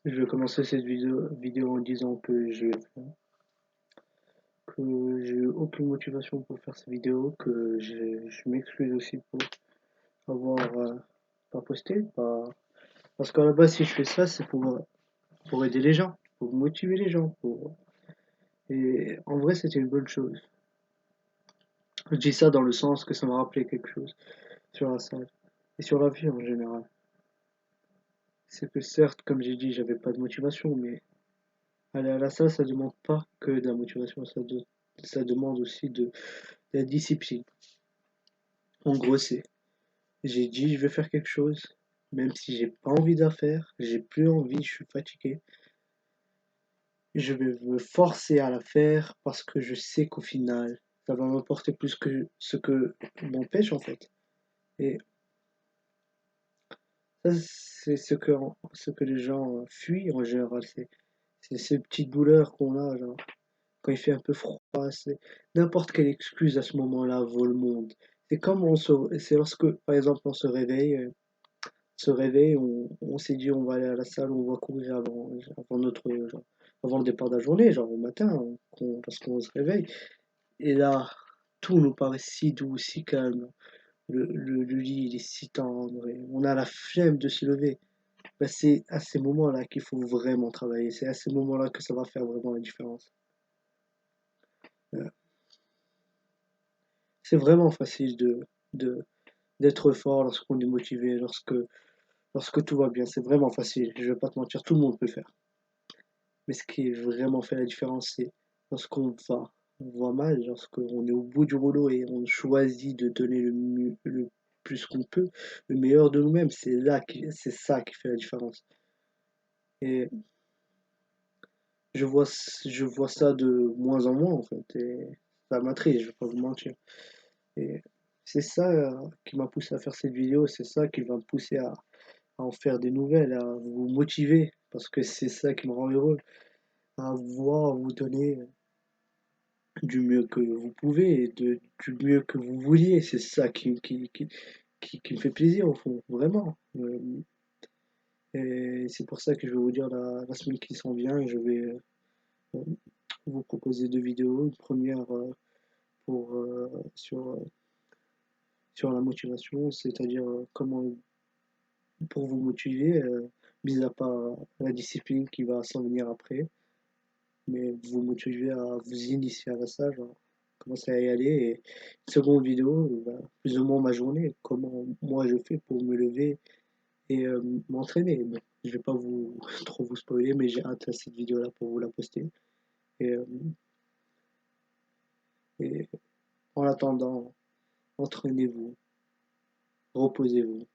Je vais commencer cette vidéo en disant que j'ai eu aucune motivation pour faire cette vidéo, je m'excuse aussi pour avoir pas posté, parce qu'à la base si je fais ça c'est pour aider les gens, pour motiver les gens, et en vrai c'était une bonne chose. Je dis ça dans le sens que ça m'a rappelé quelque chose sur la salle et sur la vie en général. C'est que certes, comme j'ai dit, j'avais pas de motivation, mais aller à la salle ça demande pas que de la motivation, ça demande aussi de la discipline. En gros, j'ai dit, je vais faire quelque chose, même si j'ai pas envie de la faire, j'ai plus envie, je suis fatigué. Je vais me forcer à la faire parce que je sais qu'au final, ça va m'apporter plus que ce que m'empêche en fait. Et ça, c'est ce que les gens fuient en général. C'est ces petites douleurs qu'on a, genre, quand il fait un peu froid, c'est n'importe quelle excuse à ce moment-là vaut le monde. C'est lorsque, par exemple, on se réveille, on s'est dit on va aller à la salle, on va courir avant le départ de la journée, genre au matin, lorsqu'on se réveille. Et là, tout nous paraît si doux, si calme. Le lit, il est si tendre, et on a la flemme de se lever. Ben, c'est à ces moments-là qu'il faut vraiment travailler. C'est à ces moments-là que ça va faire vraiment la différence. Euh, C'est vraiment facile de, d'être fort lorsqu'on est motivé, lorsque tout va bien. C'est vraiment facile. Je vais pas te mentir, tout le monde peut le faire. Mais ce qui vraiment fait la différence, c'est lorsqu'on on va mal, lorsqu'on est au bout du rouleau et on choisit de donner le plus qu'on peut, le meilleur de nous-mêmes, c'est ça qui fait la différence. Et je vois ça de moins en moins, en fait, et ça m'attriste, je vais pas vous mentir. Et c'est ça qui m'a poussé à faire cette vidéo, c'est ça qui va me pousser à en faire des nouvelles, à vous motiver, parce que c'est ça qui me rend heureux, à voir vous donner du mieux que vous pouvez et du mieux que vous vouliez. C'est ça qui me fait plaisir au fond, vraiment. Et c'est pour ça que je vais vous dire la semaine qui s'en vient, je vais euh, vous proposer deux vidéos. Une première pour, sur la motivation, c'est-à-dire comment pour vous motiver, mis à part la discipline qui va s'en venir après, mais vous motiver à vous initier à la salle, genre, commencer à y aller. Et une seconde vidéo, bah, plus ou moins ma journée, comment moi je fais pour me lever et m'entraîner. Bon, je vais pas vous trop vous spoiler, mais j'ai hâte à cette vidéo-là pour vous la poster. Et, euh, et en attendant, entraînez-vous, reposez-vous,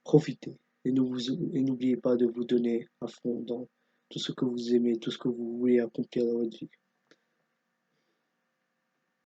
profitez. Et n'oubliez pas de vous donner à fond dans tout ce que vous aimez, tout ce que vous voulez accomplir dans votre vie.